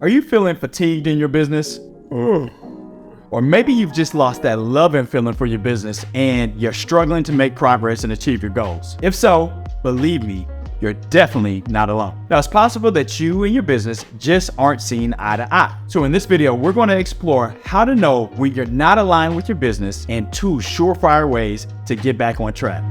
Are you feeling fatigued in your business? Or maybe you've just lost that love and feeling for your business and you're struggling to make progress and achieve your goals. If so, believe me, you're definitely not alone. Now, it's possible that you and your business just aren't seeing eye to eye. So in this video, we're going to explore how to know when you're not aligned with your business and 2 surefire ways to get back on track.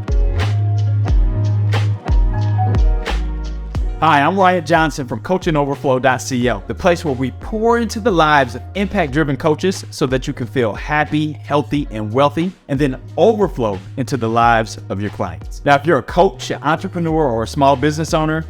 Hi, I'm Ryan Johnson from coachingoverflow.co, the place where we pour into the lives of impact-driven coaches so that you can feel happy, healthy, and wealthy, and then overflow into the lives of your clients. Now, if you're a coach, an entrepreneur, or a small business owner,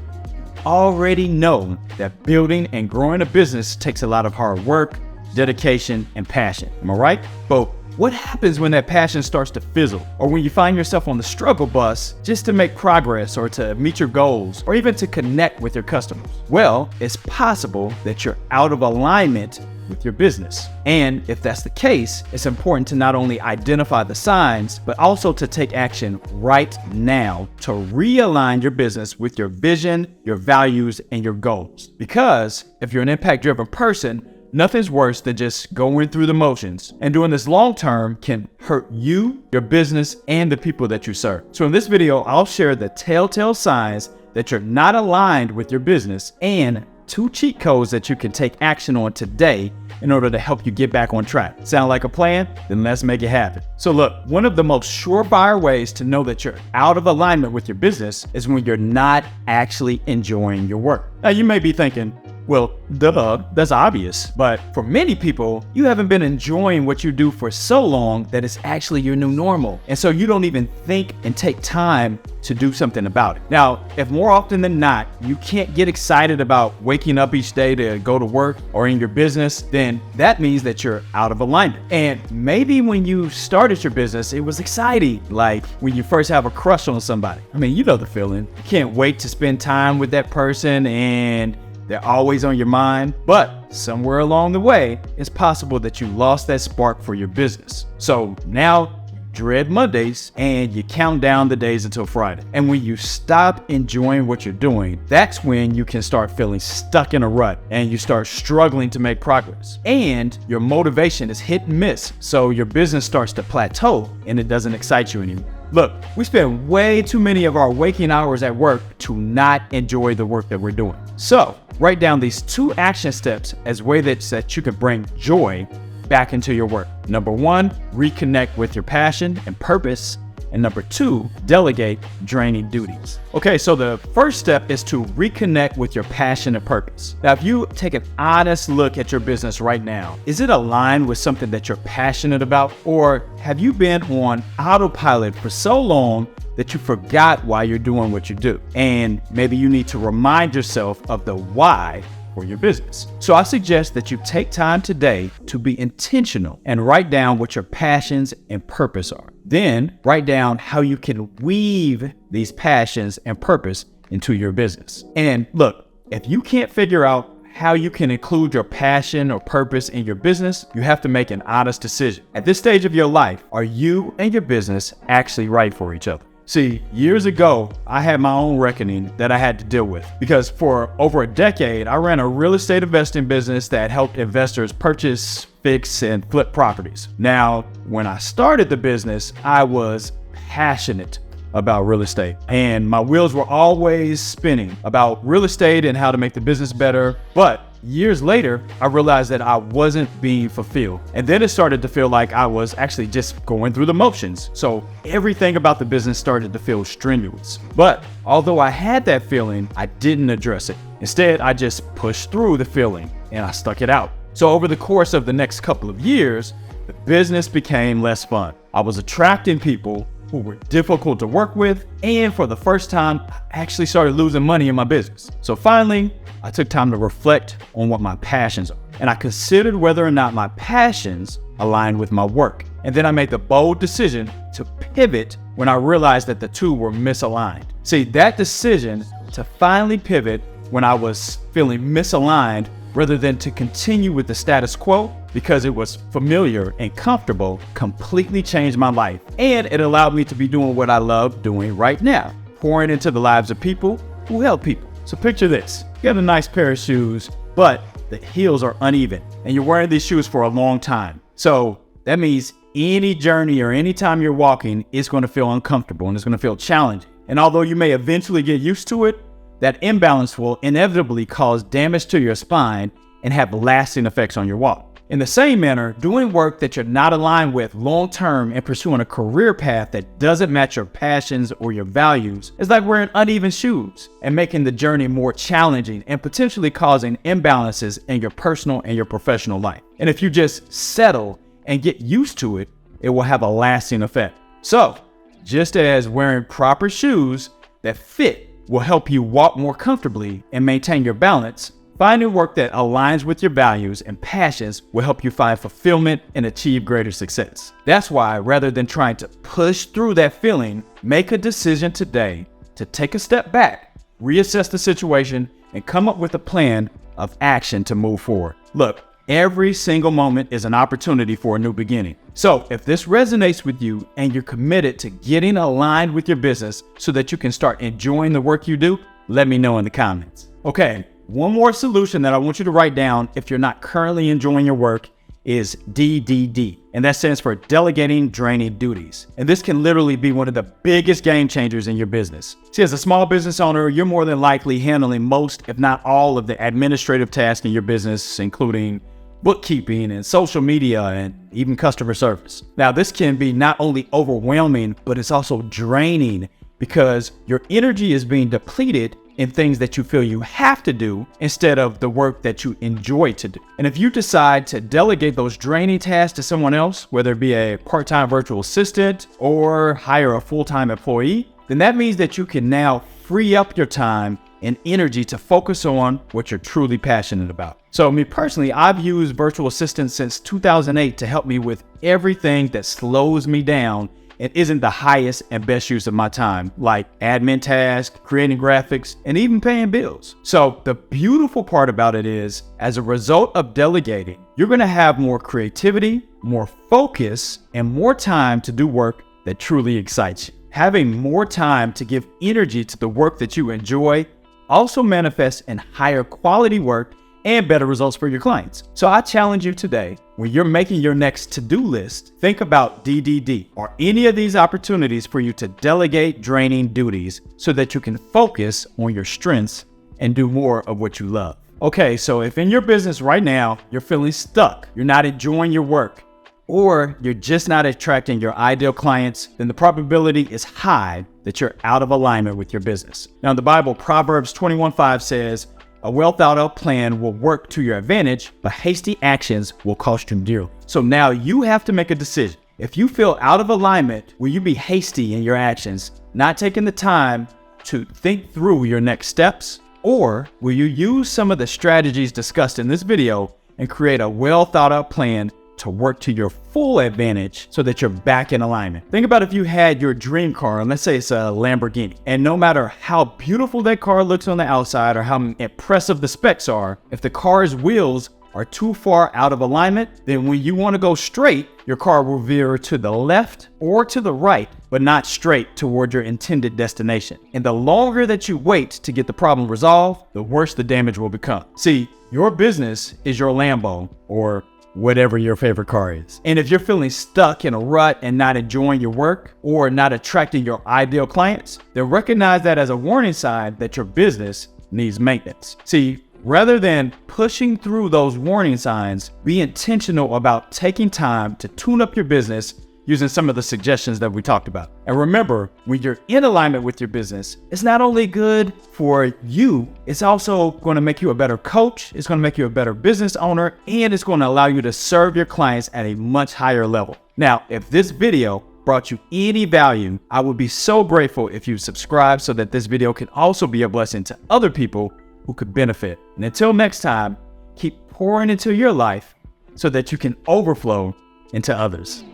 already know that building and growing a business takes a lot of hard work, dedication, and passion. Am I right? But what happens when that passion starts to fizzle, or when you find yourself on the struggle bus just to make progress or to meet your goals or even to connect with your customers? Well, it's possible that you're out of alignment with your business. And if that's the case, it's important to not only identify the signs, but also to take action right now to realign your business with your vision, your values, and your goals. Because if you're an impact-driven person, nothing's worse than just going through the motions, and doing this long term can hurt you, your business, and the people that you serve. So in this video, I'll share the telltale signs that you're not aligned with your business and 2 cheat codes that you can take action on today in order to help you get back on track. Sound like a plan? Then let's make it happen. So look, one of the most surefire ways to know that you're out of alignment with your business is when you're not actually enjoying your work. Now you may be thinking, well, duh, that's obvious. But for many people, you haven't been enjoying what you do for so long that it's actually your new normal. And so you don't even think and take time to do something about it. Now, if more often than not, you can't get excited about waking up each day to go to work or in your business, then that means that you're out of alignment. And maybe when you started your business, it was exciting, like when you first have a crush on somebody. I mean, you know the feeling. You can't wait to spend time with that person and they're always on your mind, but somewhere along the way, it's possible that you lost that spark for your business. So now you dread Mondays and you count down the days until Friday. And when you stop enjoying what you're doing, that's when you can start feeling stuck in a rut and you start struggling to make progress. And your motivation is hit and miss. So your business starts to plateau and it doesn't excite you anymore. Look, we spend way too many of our waking hours at work to not enjoy the work that we're doing. So write down these 2 action steps as ways that you can bring joy back into your work. Number 1, reconnect with your passion and purpose. And number 2, delegate draining duties. Okay, so the first step is to reconnect with your passion and purpose. Now, if you take an honest look at your business right now, is it aligned with something that you're passionate about? Or have you been on autopilot for so long that you forgot why you're doing what you do? And maybe you need to remind yourself of the why for your business. So I suggest that you take time today to be intentional and write down what your passions and purpose are. Then write down how you can weave these passions and purpose into your business. And look, if you can't figure out how you can include your passion or purpose in your business, you have to make an honest decision. At this stage of your life, are you and your business actually right for each other? See, years ago, I had my own reckoning that I had to deal with because for over a decade, I ran a real estate investing business that helped investors purchase, fix, and flip properties. Now, when I started the business, I was passionate about real estate and my wheels were always spinning about real estate and how to make the business better. But years later, I realized that I wasn't being fulfilled. And then it started to feel like I was actually just going through the motions. So everything about the business started to feel strenuous. But although I had that feeling, I didn't address it. Instead, I just pushed through the feeling and I stuck it out. So over the course of the next couple of years, the business became less fun. I was attracting people who were difficult to work with, and for the first time, I actually started losing money in my business. So finally, I took time to reflect on what my passions are, and I considered whether or not my passions aligned with my work. And then I made the bold decision to pivot when I realized that the 2 were misaligned. See, that decision to finally pivot when I was feeling misaligned rather than to continue with the status quo because it was familiar and comfortable completely changed my life. And it allowed me to be doing what I love doing right now, pouring into the lives of people who help people. So picture this, you got a nice pair of shoes, but the heels are uneven and you're wearing these shoes for a long time. So that means any journey or any time you're walking, it's going to feel uncomfortable and it's going to feel challenging. And although you may eventually get used to it, that imbalance will inevitably cause damage to your spine and have lasting effects on your walk. In the same manner, doing work that you're not aligned with long-term and pursuing a career path that doesn't match your passions or your values is like wearing uneven shoes and making the journey more challenging and potentially causing imbalances in your personal and your professional life. And if you just settle and get used to it, it will have a lasting effect. So, just as wearing proper shoes that fit will help you walk more comfortably and maintain your balance, finding work that aligns with your values and passions will help you find fulfillment and achieve greater success. That's why, rather than trying to push through that feeling, make a decision today to take a step back, reassess the situation, and come up with a plan of action to move forward. Look, every single moment is an opportunity for a new beginning. So if this resonates with you and you're committed to getting aligned with your business so that you can start enjoying the work you do, let me know in the comments. Okay. One more solution that I want you to write down if you're not currently enjoying your work is DDD, and that stands for delegating draining duties. And this can literally be one of the biggest game changers in your business. See, as a small business owner, you're more than likely handling most, if not all, of the administrative tasks in your business, including bookkeeping and social media and even customer service. Now, this can be not only overwhelming, but it's also draining because your energy is being depleted in things that you feel you have to do instead of the work that you enjoy to do. And if you decide to delegate those draining tasks to someone else, whether it be a part-time virtual assistant or hire a full-time employee, then that means that you can now free up your time and energy to focus on what you're truly passionate about. So me personally, I've used virtual assistants since 2008 to help me with everything that slows me down and isn't the highest and best use of my time, like admin tasks, creating graphics, and even paying bills. So the beautiful part about it is, as a result of delegating, you're gonna have more creativity, more focus, and more time to do work that truly excites you. Having more time to give energy to the work that you enjoy also manifests in higher quality work and better results for your clients. So I challenge you today, when you're making your next to-do list, think about DDD or any of these opportunities for you to delegate draining duties so that you can focus on your strengths and do more of what you love. Okay, so if in your business right now, you're feeling stuck, you're not enjoying your work, or you're just not attracting your ideal clients, then the probability is high that you're out of alignment with your business. Now in the Bible, Proverbs 21:5 says, "A well thought out plan will work to your advantage, but hasty actions will cost you dearly." So now you have to make a decision. If you feel out of alignment, will you be hasty in your actions, not taking the time to think through your next steps? Or will you use some of the strategies discussed in this video and create a well thought out plan to work to your full advantage so that you're back in alignment? Think about if you had your dream car, and let's say it's a Lamborghini, and no matter how beautiful that car looks on the outside or how impressive the specs are, if the car's wheels are too far out of alignment, then when you want to go straight, your car will veer to the left or to the right, but not straight toward your intended destination. And the longer that you wait to get the problem resolved, the worse the damage will become. See, your business is your Lambo, or whatever your favorite car is. And if you're feeling stuck in a rut and not enjoying your work or not attracting your ideal clients, then recognize that as a warning sign that your business needs maintenance. See, rather than pushing through those warning signs, be intentional about taking time to tune up your business using some of the suggestions that we talked about. And remember, when you're in alignment with your business, it's not only good for you, it's also going to make you a better coach, it's going to make you a better business owner, and it's going to allow you to serve your clients at a much higher level. Now, if this video brought you any value, I would be so grateful if you subscribe so that this video can also be a blessing to other people who could benefit. And until next time, keep pouring into your life so that you can overflow into others.